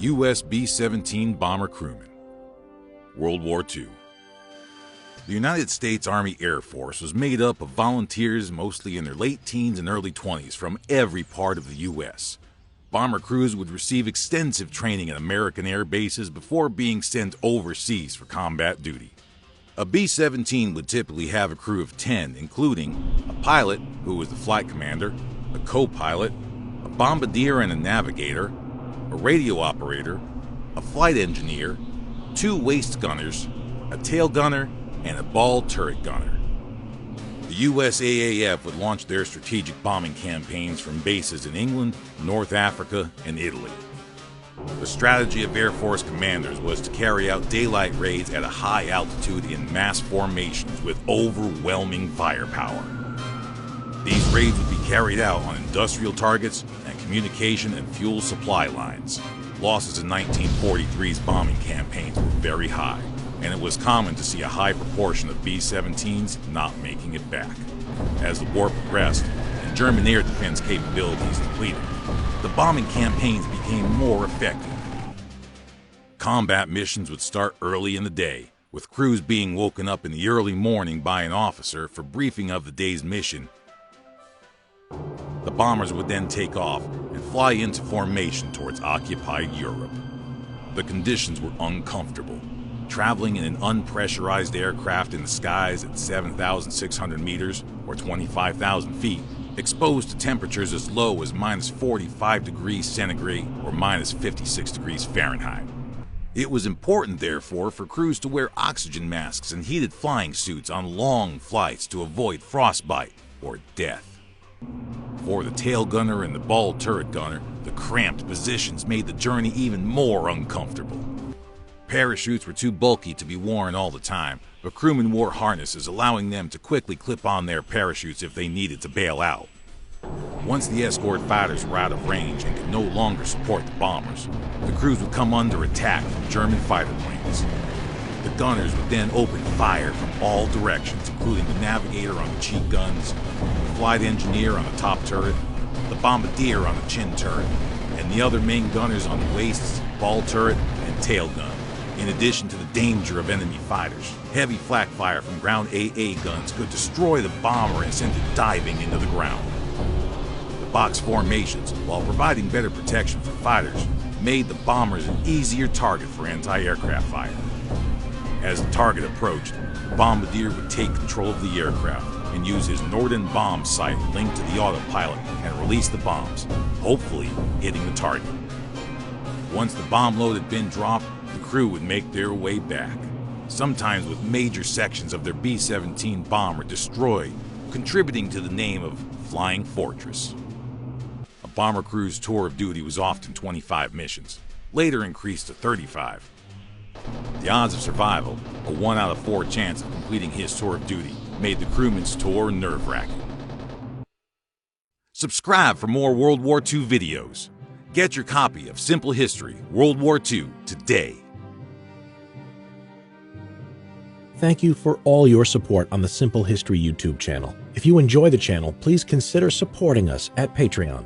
USB-17 bomber Crewen. World War II. The United States Army Air Force was made up of volunteers mostly in their late teens and early 20s from every part of the U.S. Bomber crews would receive extensive training at American air bases before being sent overseas for combat duty. A B-17 would typically have a crew of 10, including a pilot, who was the flight commander, a co-pilot, a bombardier and a navigator, a radio operator, a flight engineer, 2 waist gunners, a tail gunner, and a ball turret gunner. The USAAF would launch their strategic bombing campaigns from bases in England, North Africa, and Italy. The strategy of Air Force commanders was to carry out daylight raids at a high altitude in mass formations with overwhelming firepower. These raids would be carried out on industrial targets and communication and fuel supply lines. Losses in 1943's bombing campaigns were very high, and it was common to see a high proportion of B-17s not making it back. As the war progressed and German air defense capabilities depleted, the bombing campaigns became more effective. Combat missions would start early in the day, with crews being woken up in the early morning by an officer for briefing of the day's mission. The bombers would then take off and fly into formation towards occupied Europe. The conditions were uncomfortable. Traveling in an unpressurized aircraft in the skies at 7,600 meters or 25,000 feet, exposed to temperatures as low as minus 45 degrees centigrade or minus 56 degrees Fahrenheit. It was important, therefore, for crews to wear oxygen masks and heated flying suits on long flights to avoid frostbite or death. For the tail gunner and the ball turret gunner, the cramped positions made the journey even more uncomfortable. Parachutes were too bulky to be worn all the time, but crewmen wore harnesses allowing them to quickly clip on their parachutes if they needed to bail out. Once the escort fighters were out of range and could no longer support the bombers, the crews would come under attack from German fighter planes. The gunners would then open fire from all directions, including the navigator on the cheek guns, the flight engineer on the top turret, the bombardier on the chin turret, and the other main gunners on the waists, ball turret, and tail gun. In addition to the danger of enemy fighters, heavy flak fire from ground AA guns could destroy the bomber and send it diving into the ground. The box formations, while providing better protection for fighters, made the bombers an easier target for anti-aircraft fire. As the target approached, the bombardier would take control of the aircraft and use his Norden bomb sight linked to the autopilot and release the bombs, hopefully hitting the target. Once the bomb load had been dropped, the crew would make their way back, sometimes with major sections of their B-17 bomber destroyed, contributing to the name of Flying Fortress. A bomber crew's tour of duty was often 25 missions, later increased to 35. The odds of survival, a 1 out of 4 chance of completing his tour of duty, made the crewman's tour nerve-wracking. Subscribe for more World War II videos. Get your copy of Simple History World War II today. Thank you for all your support on the Simple History YouTube channel. If you enjoy the channel, please consider supporting us at Patreon.